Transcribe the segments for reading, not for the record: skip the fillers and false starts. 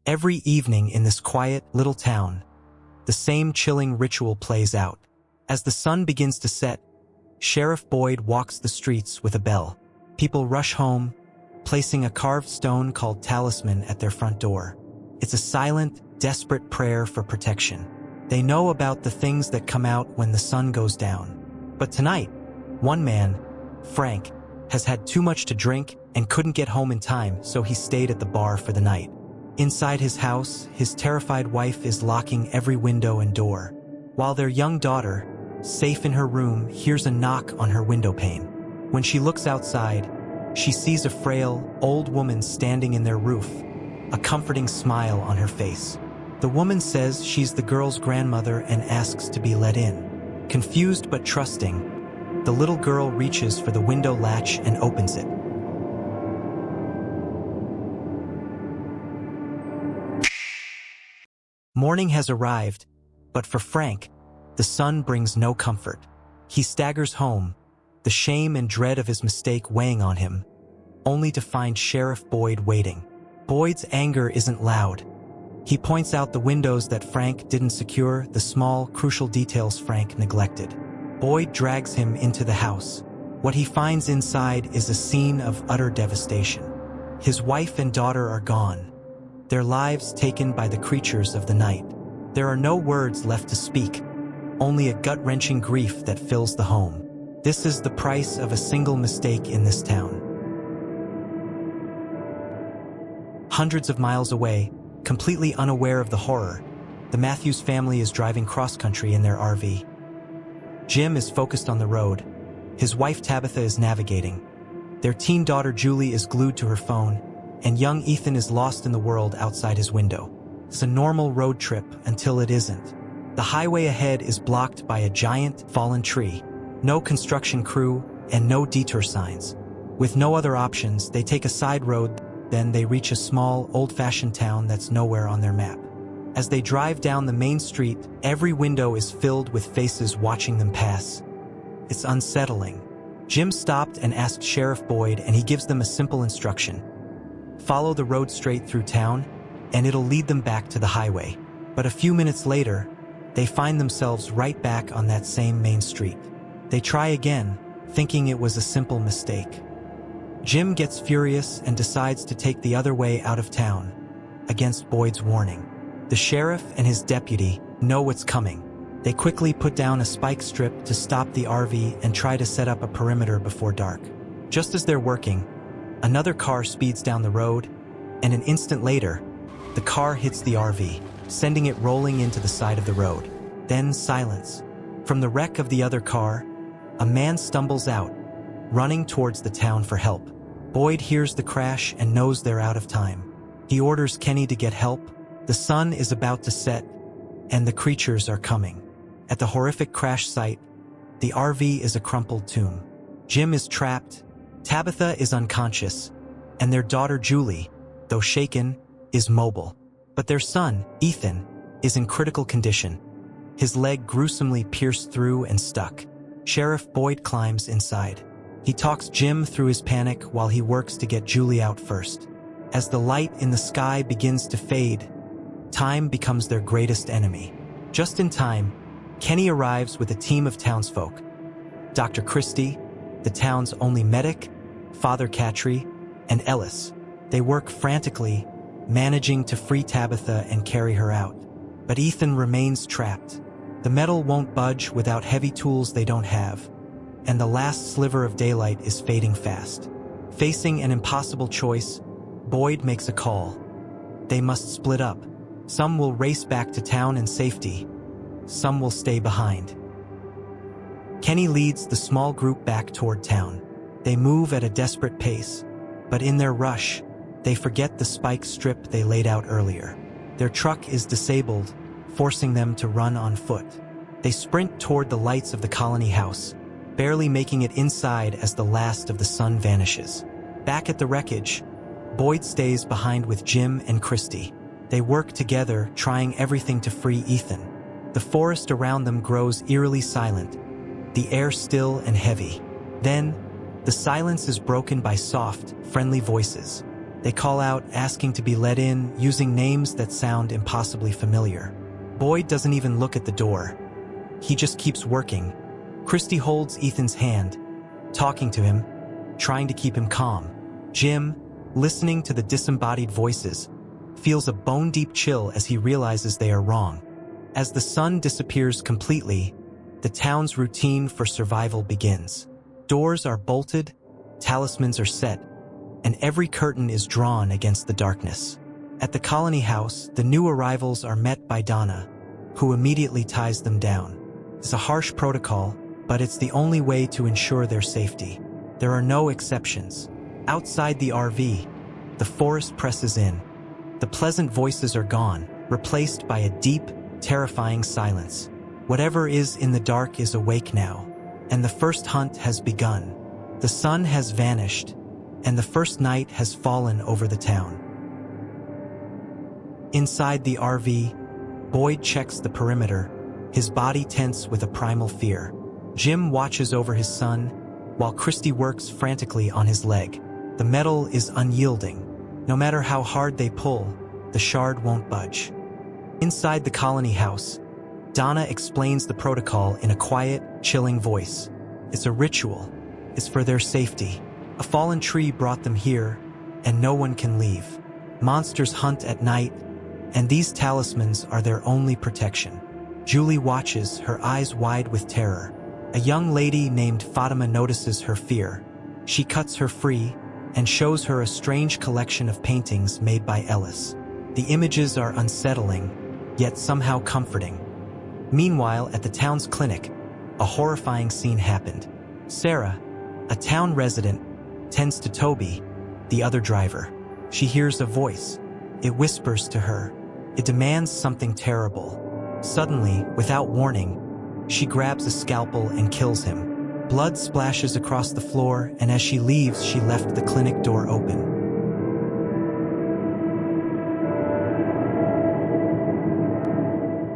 Every evening in this quiet little town, the same chilling ritual plays out. As the sun begins to set, Sheriff Boyd walks the streets with a bell. People rush home, placing a carved stone called talisman at their front door. It's a silent, desperate prayer for protection. They know about the things that come out when the sun goes down. But tonight, one man, Frank, has had too much to drink and couldn't get home in time, so he stayed at the bar for the night. Inside his house, his terrified wife is locking every window and door, while their young daughter, safe in her room, hears a knock on her window pane. When she looks outside, she sees a frail, old woman standing in their roof, a comforting smile on her face. The woman says she's the girl's grandmother and asks to be let in. Confused but trusting, the little girl reaches for the window latch and opens it. Morning has arrived, but for Frank, the sun brings no comfort. He staggers home, the shame and dread of his mistake weighing on him, only to find Sheriff Boyd waiting. Boyd's anger isn't loud. He points out the windows that Frank didn't secure, the small, crucial details Frank neglected. Boyd drags him into the house. What he finds inside is a scene of utter devastation. His wife and daughter are gone, their lives taken by the creatures of the night. There are no words left to speak, only a gut-wrenching grief that fills the home. This is the price of a single mistake in this town. Hundreds of miles away, completely unaware of the horror, the Matthews family is driving cross-country in their RV. Jim is focused on the road. His wife Tabitha is navigating. Their teen daughter Julie is glued to her phone, and young Ethan is lost in the world outside his window. It's a normal road trip until it isn't. The highway ahead is blocked by a giant, fallen tree. No construction crew and no detour signs. With no other options, they take a side road, then they reach a small, old-fashioned town that's nowhere on their map. As they drive down the main street, every window is filled with faces watching them pass. It's unsettling. Jim stopped and asked Sheriff Boyd, and he gives them a simple instruction. Follow the road straight through town, and it'll lead them back to the highway. But a few minutes later, they find themselves right back on that same main street. They try again, thinking it was a simple mistake. Jim gets furious and decides to take the other way out of town, against Boyd's warning. The sheriff and his deputy know what's coming. They quickly put down a spike strip to stop the RV and try to set up a perimeter before dark. Just as they're working, another car speeds down the road, and an instant later, the car hits the RV, sending it rolling into the side of the road. Then silence. From the wreck of the other car, a man stumbles out, running towards the town for help. Boyd hears the crash and knows they're out of time. He orders Kenny to get help. The sun is about to set, and the creatures are coming. At the horrific crash site, the RV is a crumpled tomb. Jim is trapped, Tabitha is unconscious, and their daughter Julie, though shaken, is mobile. But their son, Ethan, is in critical condition. His leg gruesomely pierced through and stuck. Sheriff Boyd climbs inside. He talks Jim through his panic while he works to get Julie out first. As the light in the sky begins to fade, time becomes their greatest enemy. Just in time, Kenny arrives with a team of townsfolk. Dr. Christie, the town's only medic, Father Catry, and Ellis. They work frantically, managing to free Tabitha and carry her out. But Ethan remains trapped. The metal won't budge without heavy tools they don't have, and the last sliver of daylight is fading fast. Facing an impossible choice, Boyd makes a call. They must split up. Some will race back to town in safety. Some will stay behind. Kenny leads the small group back toward town. They move at a desperate pace, but in their rush, they forget the spike strip they laid out earlier. Their truck is disabled, forcing them to run on foot. They sprint toward the lights of the colony house, barely making it inside as the last of the sun vanishes. Back at the wreckage, Boyd stays behind with Jim and Christie. They work together, trying everything to free Ethan. The forest around them grows eerily silent, the air still and heavy. Then, the silence is broken by soft, friendly voices. They call out, asking to be let in, using names that sound impossibly familiar. Boyd doesn't even look at the door. He just keeps working. Christy holds Ethan's hand, talking to him, trying to keep him calm. Jim, listening to the disembodied voices, feels a bone-deep chill as he realizes they are wrong. As the sun disappears completely, the town's routine for survival begins. Doors are bolted, talismans are set, and every curtain is drawn against the darkness. At the colony house, the new arrivals are met by Donna, who immediately ties them down. It's a harsh protocol, but it's the only way to ensure their safety. There are no exceptions. Outside the RV, the forest presses in. The pleasant voices are gone, replaced by a deep, terrifying silence. Whatever is in the dark is awake now, and the first hunt has begun. The sun has vanished, and the first night has fallen over the town. Inside the RV, Boyd checks the perimeter, his body tense with a primal fear. Jim watches over his son, while Christy works frantically on his leg. The metal is unyielding. No matter how hard they pull, the shard won't budge. Inside the colony house, Donna explains the protocol in a quiet, chilling voice. It's a ritual. It's for their safety. A fallen tree brought them here, and no one can leave. Monsters hunt at night, and these talismans are their only protection. Julie watches, her eyes wide with terror. A young lady named Fatima notices her fear. She cuts her free and shows her a strange collection of paintings made by Ellis. The images are unsettling, yet somehow comforting. Meanwhile, at the town's clinic, a horrifying scene happened. Sarah, a town resident, tends to Toby, the other driver. She hears a voice. It whispers to her. It demands something terrible. Suddenly, without warning, she grabs a scalpel and kills him. Blood splashes across the floor, and as she leaves, she left the clinic door open.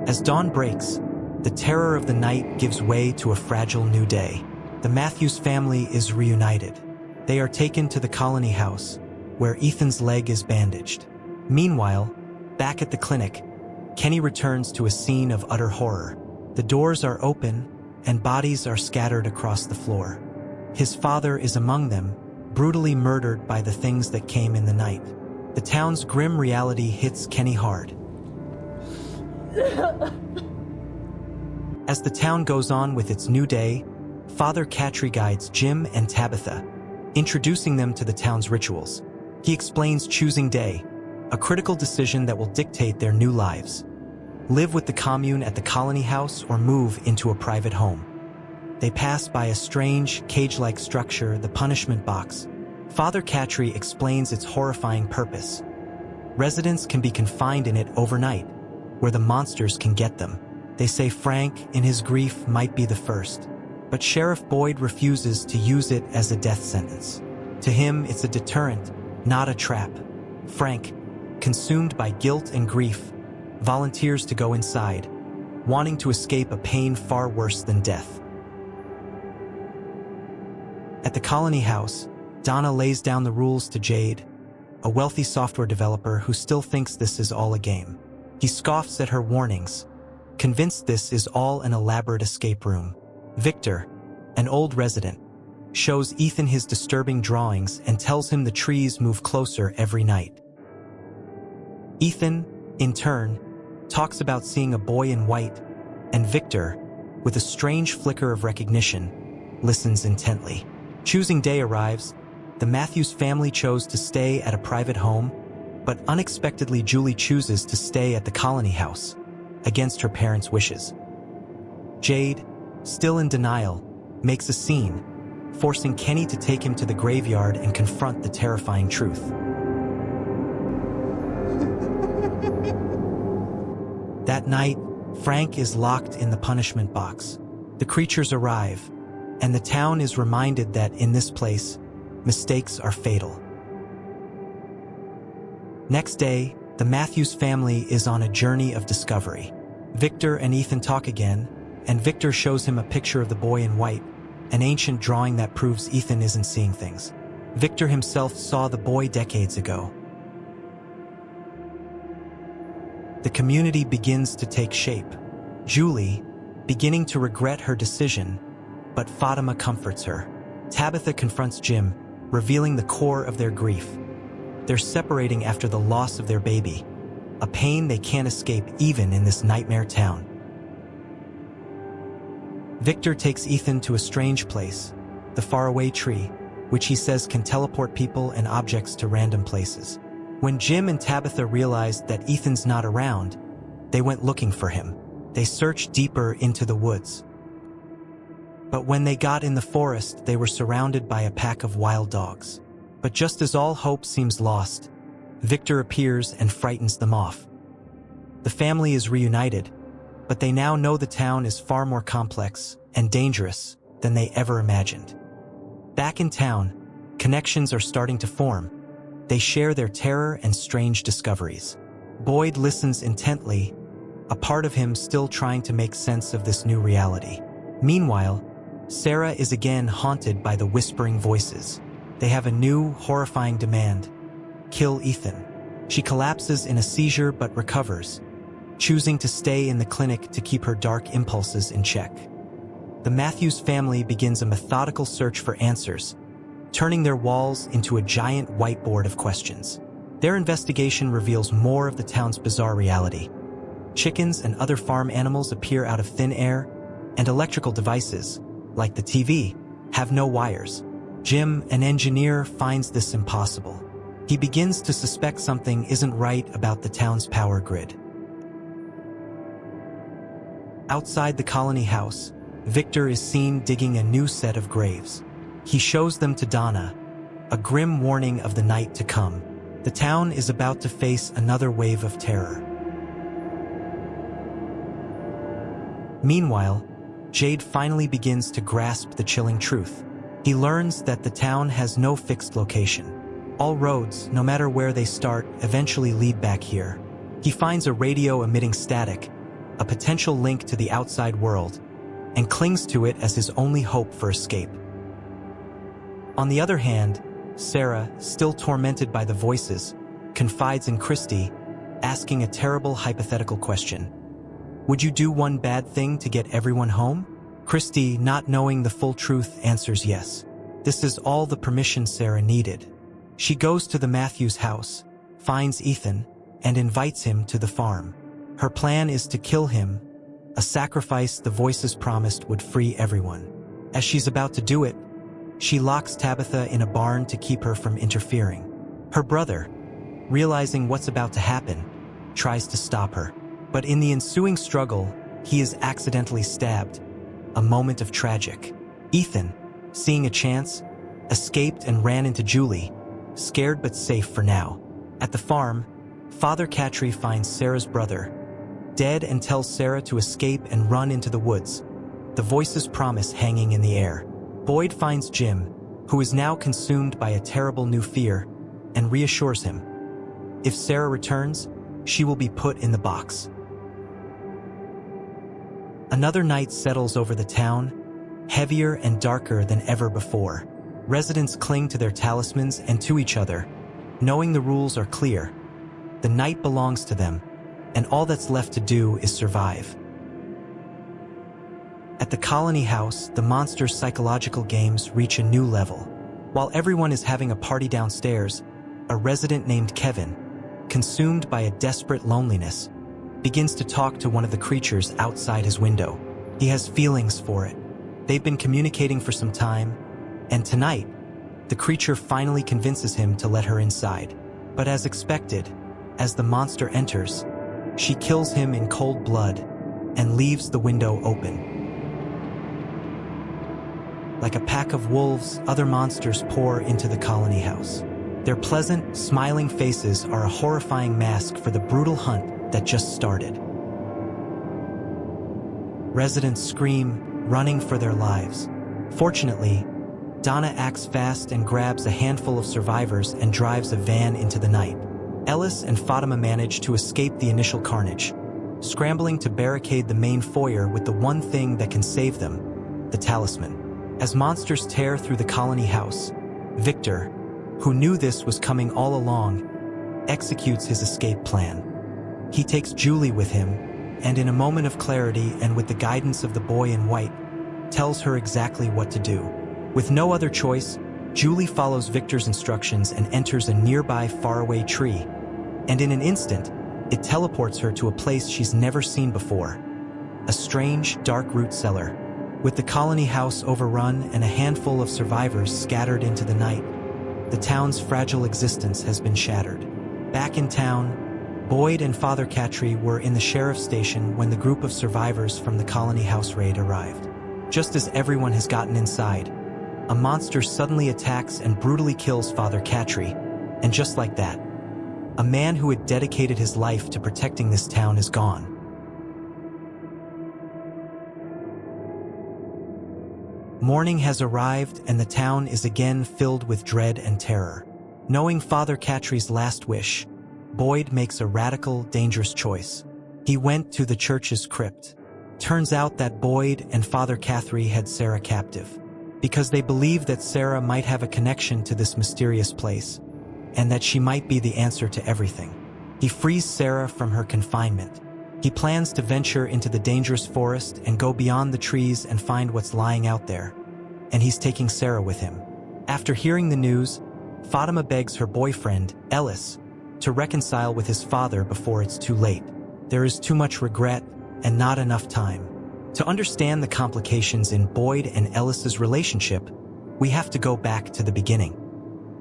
As dawn breaks, the terror of the night gives way to a fragile new day. The Matthews family is reunited. They are taken to the colony house, where Ethan's leg is bandaged. Meanwhile, back at the clinic, Kenny returns to a scene of utter horror. The doors are open, and bodies are scattered across the floor. His father is among them, brutally murdered by the things that came in the night. The town's grim reality hits Kenny hard. As the town goes on with its new day, Father Catry guides Jim and Tabitha, introducing them to the town's rituals. He explains choosing day, a critical decision that will dictate their new lives. Live with the commune at the colony house or move into a private home. They pass by a strange, cage-like structure, the punishment box. Father Catry explains its horrifying purpose. Residents can be confined in it overnight, where the monsters can get them. They say Frank, in his grief, might be the first. But Sheriff Boyd refuses to use it as a death sentence. To him, it's a deterrent, not a trap. Frank, consumed by guilt and grief, volunteers to go inside, wanting to escape a pain far worse than death. At the colony house, Donna lays down the rules to Jade, a wealthy software developer who still thinks this is all a game. He scoffs at her warnings, convinced this is all an elaborate escape room. Victor, an old resident, shows Ethan his disturbing drawings and tells him the trees move closer every night. Ethan, in turn, talks about seeing a boy in white, and Victor, with a strange flicker of recognition, listens intently. Choosing day arrives. The Matthews family chose to stay at a private home, but unexpectedly Julie chooses to stay at the colony house, against her parents' wishes. Jade, still in denial, makes a scene, forcing Kenny to take him to the graveyard and confront the terrifying truth. That night, Frank is locked in the punishment box. The creatures arrive, and the town is reminded that in this place, mistakes are fatal. Next day, the Matthews family is on a journey of discovery. Victor and Ethan talk again, and Victor shows him a picture of the boy in white, an ancient drawing that proves Ethan isn't seeing things. Victor himself saw the boy decades ago. The community begins to take shape. Julie, beginning to regret her decision, but Fatima comforts her. Tabitha confronts Jim, revealing the core of their grief. They're separating after the loss of their baby, a pain they can't escape even in this nightmare town. Victor takes Ethan to a strange place, the faraway tree, which he says can teleport people and objects to random places. When Jim and Tabitha realized that Ethan's not around, they went looking for him. They searched deeper into the woods. But when they got in the forest, they were surrounded by a pack of wild dogs. But just as all hope seems lost, Victor appears and frightens them off. The family is reunited, but they now know the town is far more complex and dangerous than they ever imagined. Back in town, connections are starting to form. They share their terror and strange discoveries. Boyd listens intently, a part of him still trying to make sense of this new reality. Meanwhile, Sarah is again haunted by the whispering voices. They have a new, horrifying demand: kill Ethan. She collapses in a seizure but recovers, choosing to stay in the clinic to keep her dark impulses in check. The Matthews family begins a methodical search for answers, turning their walls into a giant whiteboard of questions. Their investigation reveals more of the town's bizarre reality. Chickens and other farm animals appear out of thin air, and electrical devices, like the TV, have no wires. Jim, an engineer, finds this impossible. He begins to suspect something isn't right about the town's power grid. Outside the colony house, Victor is seen digging a new set of graves. He shows them to Donna, a grim warning of the night to come. The town is about to face another wave of terror. Meanwhile, Jade finally begins to grasp the chilling truth. He learns that the town has no fixed location. All roads, no matter where they start, eventually lead back here. He finds a radio emitting static, a potential link to the outside world, and clings to it as his only hope for escape. On the other hand, Sarah, still tormented by the voices, confides in Christy, asking a terrible hypothetical question. Would you do one bad thing to get everyone home? Christy, not knowing the full truth, answers yes. This is all the permission Sarah needed. She goes to the Matthews house, finds Ethan, and invites him to the farm. Her plan is to kill him, a sacrifice the voices promised would free everyone. As she's about to do it, she locks Tabitha in a barn to keep her from interfering. Her brother, realizing what's about to happen, tries to stop her. But in the ensuing struggle, he is accidentally stabbed, a moment of tragic. Ethan, seeing a chance, escaped and ran into Julie, scared but safe for now. At the farm, Father Cattry finds Sarah's brother, dead, and tells Sarah to escape and run into the woods, the voices' promise hanging in the air. Boyd finds Jim, who is now consumed by a terrible new fear, and reassures him. If Sarah returns, she will be put in the box. Another night settles over the town, heavier and darker than ever before. Residents cling to their talismans and to each other, knowing the rules are clear. The night belongs to them, and all that's left to do is survive. At the colony house, the monster's psychological games reach a new level. While everyone is having a party downstairs, a resident named Kevin, consumed by a desperate loneliness, begins to talk to one of the creatures outside his window. He has feelings for it. They've been communicating for some time, and tonight, the creature finally convinces him to let her inside. But as expected, as the monster enters, she kills him in cold blood and leaves the window open. Like a pack of wolves, other monsters pour into the colony house. Their pleasant, smiling faces are a horrifying mask for the brutal hunt that just started. Residents scream, running for their lives. Fortunately, Donna acts fast and grabs a handful of survivors and drives a van into the night. Ellis and Fatima manage to escape the initial carnage, scrambling to barricade the main foyer with the one thing that can save them, the talisman. As monsters tear through the colony house, Victor, who knew this was coming all along, executes his escape plan. He takes Julie with him, and in a moment of clarity and with the guidance of the boy in white, tells her exactly what to do. With no other choice, Julie follows Victor's instructions and enters a nearby faraway tree, and in an instant, it teleports her to a place she's never seen before. A strange, dark root cellar, with the colony house overrun and a handful of survivors scattered into the night. The town's fragile existence has been shattered. Back in town, Boyd and Father Catry were in the sheriff's station when the group of survivors from the colony house raid arrived. Just as everyone has gotten inside, a monster suddenly attacks and brutally kills Father Catry, and just like that, a man who had dedicated his life to protecting this town is gone. Morning has arrived and the town is again filled with dread and terror. Knowing Father Catry's last wish, Boyd makes a radical, dangerous choice. He went to the church's crypt. Turns out that Boyd and Father Catry had Sarah captive, because they believed that Sarah might have a connection to this mysterious place, and that she might be the answer to everything. He frees Sarah from her confinement. He plans to venture into the dangerous forest and go beyond the trees and find what's lying out there. And he's taking Sarah with him. After hearing the news, Fatima begs her boyfriend, Ellis, to reconcile with his father before it's too late. There is too much regret and not enough time. To understand the complications in Boyd and Ellis's relationship, we have to go back to the beginning.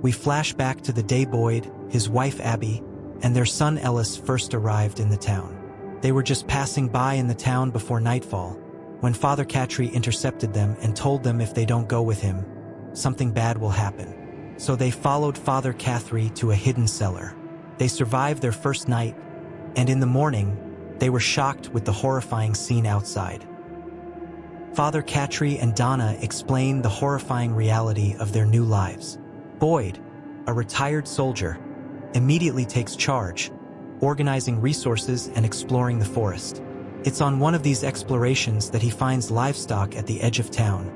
We flash back to the day Boyd, his wife Abby, and their son Ellis first arrived in the town. They were just passing by in the town before nightfall, when Father Catry intercepted them and told them if they don't go with him, something bad will happen. So they followed Father Catry to a hidden cellar. They survived their first night, and in the morning, they were shocked with the horrifying scene outside. Father Catry and Donna explain the horrifying reality of their new lives. Boyd, a retired soldier, immediately takes charge, organizing resources and exploring the forest. It's on one of these explorations that he finds livestock at the edge of town,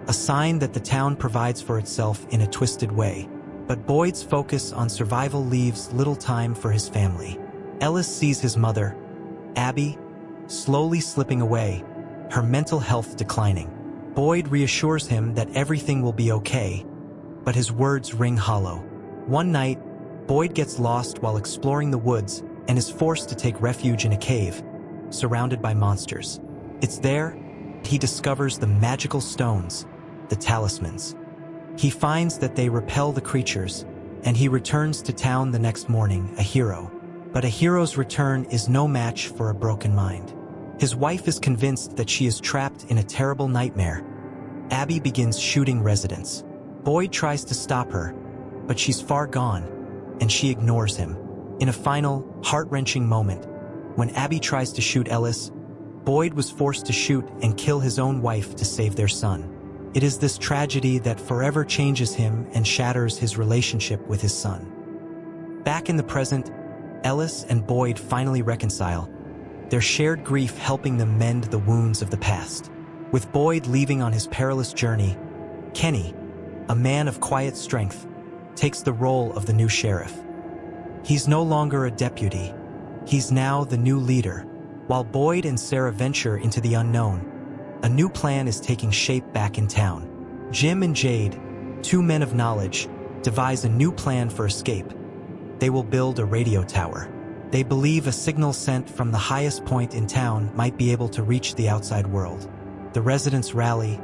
a sign that the town provides for itself in a twisted way. But Boyd's focus on survival leaves little time for his family. Ellis sees his mother, Abby, slowly slipping away, her mental health declining. Boyd reassures him that everything will be okay, but his words ring hollow. One night, Boyd gets lost while exploring the woods and is forced to take refuge in a cave, surrounded by monsters. It's there he discovers the magical stones, the talismans. He finds that they repel the creatures, and he returns to town the next morning, a hero. But a hero's return is no match for a broken mind. His wife is convinced that she is trapped in a terrible nightmare. Abby begins shooting residents. Boyd tries to stop her, but she's far gone, and she ignores him. In a final, heart-wrenching moment, when Abby tries to shoot Ellis, Boyd was forced to shoot and kill his own wife to save their son. It is this tragedy that forever changes him and shatters his relationship with his son. Back in the present, Ellis and Boyd finally reconcile, their shared grief helping them mend the wounds of the past. With Boyd leaving on his perilous journey, Kenny, a man of quiet strength, takes the role of the new sheriff. He's no longer a deputy. He's now the new leader. While Boyd and Sarah venture into the unknown, a new plan is taking shape back in town. Jim and Jade, two men of knowledge, devise a new plan for escape. They will build a radio tower. They believe a signal sent from the highest point in town might be able to reach the outside world. The residents rally,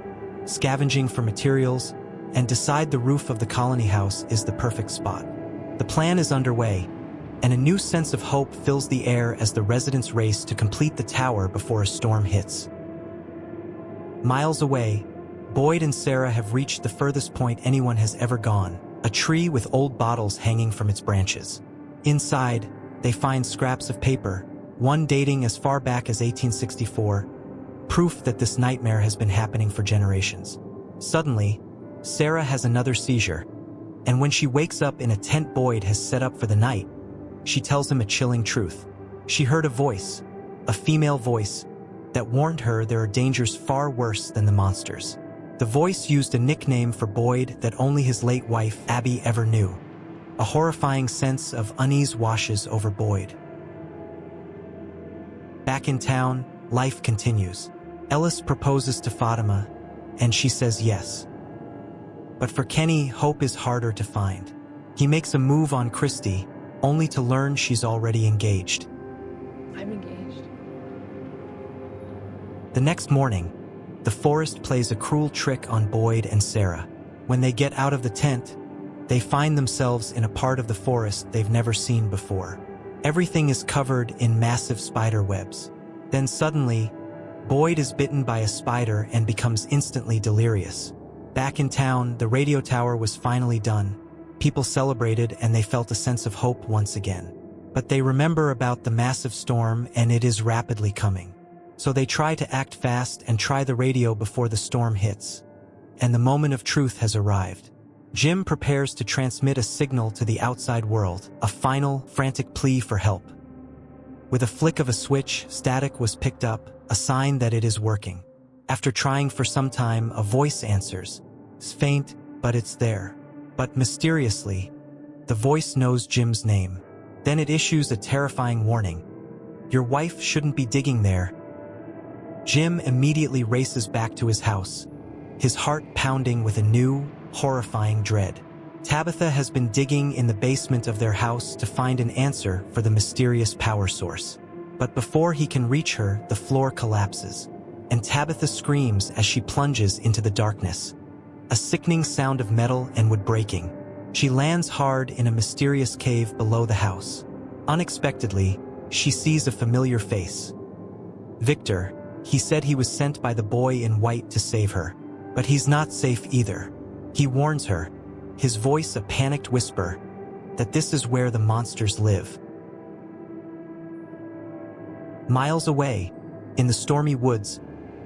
scavenging for materials, and decide the roof of the colony house is the perfect spot. The plan is underway, and a new sense of hope fills the air as the residents race to complete the tower before a storm hits. Miles away, Boyd and Sarah have reached the furthest point anyone has ever gone, a tree with old bottles hanging from its branches. Inside, they find scraps of paper, one dating as far back as 1864, proof that this nightmare has been happening for generations. Suddenly, Sarah has another seizure, and when she wakes up in a tent Boyd has set up for the night, she tells him a chilling truth. She heard a voice, a female voice, that warned her there are dangers far worse than the monsters. The voice used a nickname for Boyd that only his late wife, Abby, ever knew. A horrifying sense of unease washes over Boyd. Back in town, life continues. Ellis proposes to Fatima, and she says yes. But for Kenny, hope is harder to find. He makes a move on Christy, only to learn she's already engaged. I'm engaged. The next morning, the forest plays a cruel trick on Boyd and Sarah. When they get out of the tent, they find themselves in a part of the forest they've never seen before. Everything is covered in massive spider webs. Then suddenly, Boyd is bitten by a spider and becomes instantly delirious. Back in town, the radio tower was finally done. People celebrated and they felt a sense of hope once again. But they remember about the massive storm and it is rapidly coming. So they try to act fast and try the radio before the storm hits. And the moment of truth has arrived. Jim prepares to transmit a signal to the outside world, a final, frantic plea for help. With a flick of a switch, static was picked up, a sign that it is working. After trying for some time, a voice answers. It's faint, but it's there. But mysteriously, the voice knows Jim's name. Then it issues a terrifying warning. Your wife shouldn't be digging there. Jim immediately races back to his house, his heart pounding with a new, horrifying dread. Tabitha has been digging in the basement of their house to find an answer for the mysterious power source. But before he can reach her, the floor collapses, and Tabitha screams as she plunges into the darkness. A sickening sound of metal and wood breaking. She lands hard in a mysterious cave below the house. Unexpectedly, she sees a familiar face. Victor. He said he was sent by the boy in white to save her. But he's not safe either. He warns her, his voice a panicked whisper, that this is where the monsters live. Miles away, in the stormy woods,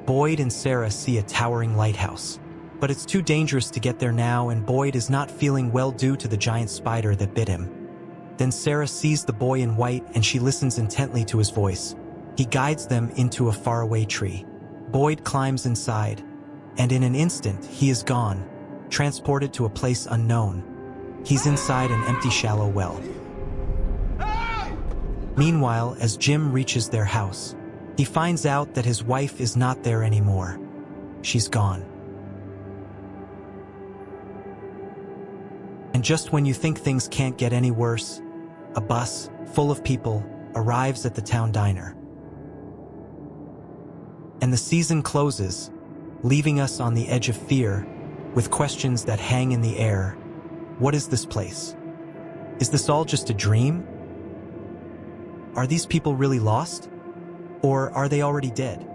Boyd and Sarah see a towering lighthouse. But it's too dangerous to get there now, and Boyd is not feeling well due to the giant spider that bit him. Then Sarah sees the boy in white and she listens intently to his voice. He guides them into a faraway tree. Boyd climbs inside, and in an instant he is gone, transported to a place unknown. He's inside an empty shallow well. Meanwhile, as Jim reaches their house, he finds out that his wife is not there anymore. She's gone. And just when you think things can't get any worse, a bus, full of people, arrives at the town diner. And the season closes, leaving us on the edge of fear, with questions that hang in the air. What is this place? Is this all just a dream? Are these people really lost? Or are they already dead?